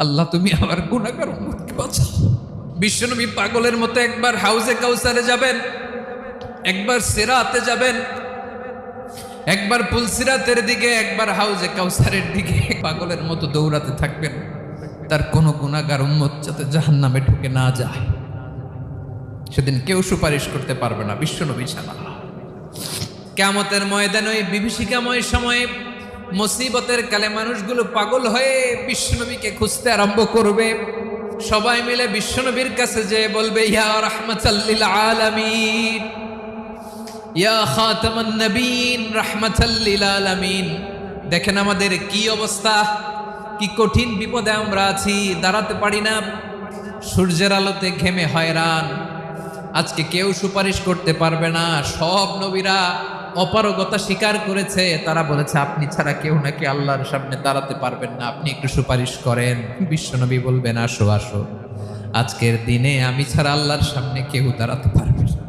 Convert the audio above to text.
আল্লাহ তুমি আমার গুনাহগার উম্মতকে বাঁচাও। বিশ্বনবী পাগলের মতো একবার হাউজে কাউসারে যাবেন, একবার সিরাতে যাবেন, একবার পুলসিরাতের দিকে, একবার হাউজে কাউসারের দিকে পাগলের মতো দৌড়াতে থাকবেন। তার কোনো গুনাহগার উম্মত যাতে জাহান্নামে ঢুকে না যায়। সেদিন কেউ সুপারিশ করতে পারবে না বিশ্বনবী ছাড়া। কিয়ামতের ময়দানে ওই বিভীষিকাময় সময়ে মুসিবতের কালে মানুষগুলো পাগল হয়ে বিশ্বনবীকে খুঁজতে আরম্ভ করবে। সবাই মিলে বিশ্বনবীর কাছে যেয়ে বলবে, ইয়া রাহমাতাল লিল আলামিন, ইয়া খাতামান নবীন, রাহমাতাল লিল আলামিন। দেখেন আমাদের কি অবস্থা, কি কঠিন বিপদে আমরা আছি, দাঁড়াতে পারি না, সূর্যের আলোতে ঘেমে হয়রান। আজকে কেউ সুপারিশ করতে পারবে না। সব নবীরা অপারগতা স্বীকার করেছে, তারা বলেছে আপনি ছাড়া কেউ নাকি আল্লাহর সামনে দাঁড়াতে পারবেন না, আপনি একটু সুপারিশ করেন। বিশ্বনবী বলবেন, আসো আসো, আজকের দিনে আমি ছাড়া আল্লাহর সামনে কেউ দাঁড়াতে পারবে না।